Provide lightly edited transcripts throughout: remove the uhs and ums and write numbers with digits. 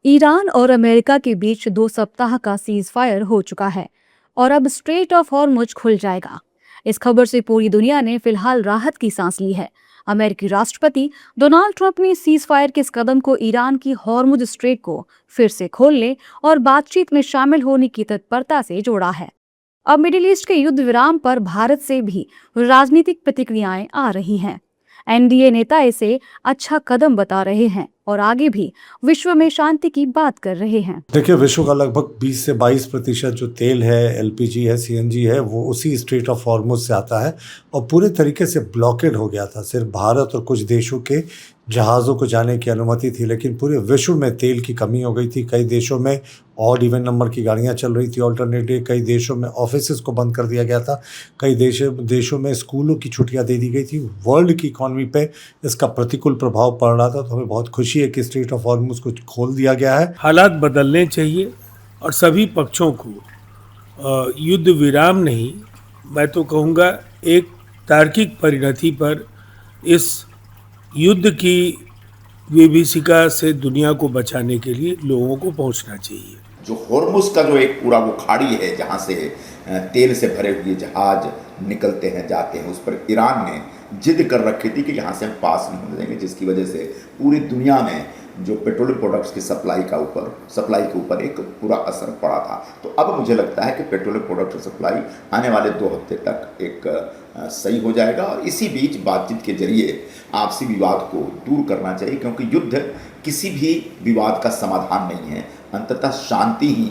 Iran और America के बीच 2 सप्ताह का सीज फायर हो चुका है और अब स्ट्रेट ऑफ हॉर्मुज खुल जाएगा। इस खबर से पूरी दुनिया ने फिलहाल राहत की सांस ली है। अमेरिकी राष्ट्रपति डोनाल्ड ट्रंप ने सीज फायर के इस कदम को ईरान की हॉर्मुज स्ट्रेट को फिर से खोलने और बातचीत में शामिल होने की तत्परता से जोड़ा है। अब मिडिल ईस्ट के युद्ध विराम पर भारत से भी राजनीतिक प्रतिक्रियाएं आ रही हैं। एनडीए नेता इसे अच्छा कदम बता रहे हैं और आगे भी विश्व में शांति की बात कर रहे हैं। देखिए, विश्व का लगभग 20 से 22% जो तेल है, एलपीजी है, सीएनजी है, वो उसी स्ट्रेट ऑफ हॉर्मुज से आता है और पूरे तरीके से ब्लॉकेड हो गया था। सिर्फ भारत और कुछ देशों के जहाज़ों को जाने की अनुमति थी, लेकिन पूरे विश्व में तेल की कमी हो गई थी। कई देशों में ऑड इवन नंबर की गाड़ियां चल रही थी ऑल्टरनेट डे। कई देशों में ऑफिसेज को बंद कर दिया गया था। कई देशों में स्कूलों की छुट्टियां दे दी गई थी। वर्ल्ड की इकॉनमी पे इसका प्रतिकूल प्रभाव पड़ रहा था। तो हमें बहुत खुशी है कि स्ट्रेट ऑफ हॉर्मुज को खोल दिया गया है। हालात बदलने चाहिए और सभी पक्षों को युद्ध विराम नहीं, मैं तो कहूँगा एक तार्किक परिणति पर इस युद्ध की विभीषिका से दुनिया को बचाने के लिए लोगों को पहुंचना चाहिए। जो हॉर्मुज का जो एक पूरा वो खाड़ी है जहाँ से तेल से भरे हुए जहाज निकलते हैं जाते हैं, उस पर ईरान ने जिद कर रखी थी कि यहाँ से हम पास नहीं होने देंगे, जिसकी वजह से पूरी दुनिया में जो पेट्रोलियम प्रोडक्ट्स की सप्लाई के ऊपर एक पूरा असर पड़ा था। तो अब मुझे लगता है कि पेट्रोलियम प्रोडक्ट सप्लाई आने वाले 2 हफ्ते तक एक सही हो जाएगा और इसी बीच बातचीत के जरिए आपसी विवाद को दूर करना चाहिए, क्योंकि युद्ध किसी भी विवाद का समाधान नहीं है। अंततः शांति ही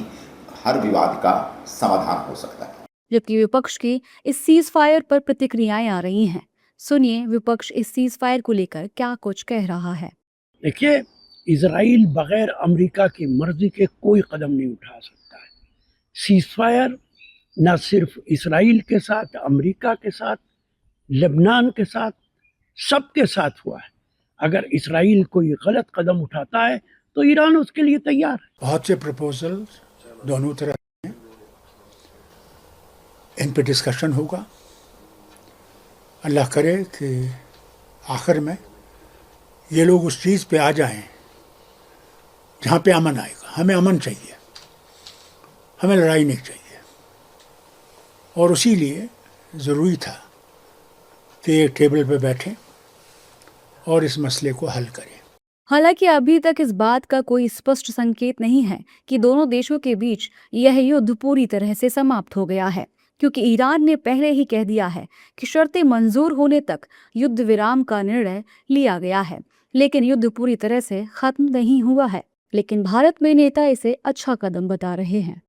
हर विवाद का समाधान हो सकता है। जबकि विपक्ष की इस सीज फायर पर प्रतिक्रियाएं आ रही हैं। सुनिए विपक्ष इस सीज फायर को लेकर क्या कुछ कह रहा है। देखिए, इजराइल बगैर अमेरिका की मर्जी के कोई कदम नहीं उठा सकता है। सीजफायर न सिर्फ इजराइल के साथ, अमेरिका के साथ, लेबनान के साथ, सबके साथ हुआ है। अगर इजराइल कोई गलत कदम उठाता है तो ईरान उसके लिए तैयार है। बहुत से प्रपोजल दोनों तरफ हैं, इन पे डिस्कशन होगा। अल्लाह करे कि आखिर में ये लोग उस चीज़ पे आ जाएं जहाँ पे अमन आएगा। हमें अमन चाहिए, हमें लड़ाई नहीं चाहिए, और उसी लिए ज़रूरी था कि एक टेबल पे बैठें और इस मसले को हल करें। हालांकि अभी तक इस बात का कोई स्पष्ट संकेत नहीं है कि दोनों देशों के बीच यह युद्ध पूरी तरह से समाप्त हो गया है, क्योंकि ईरान ने पहले ही कह दिया है कि शर्तें मंजूर होने तक युद्ध विराम का निर्णय लिया गया है। लेकिन युद्ध पूरी तरह से खत्म नहीं हुआ है। लेकिन भारत में नेता इसे अच्छा कदम बता रहे हैं।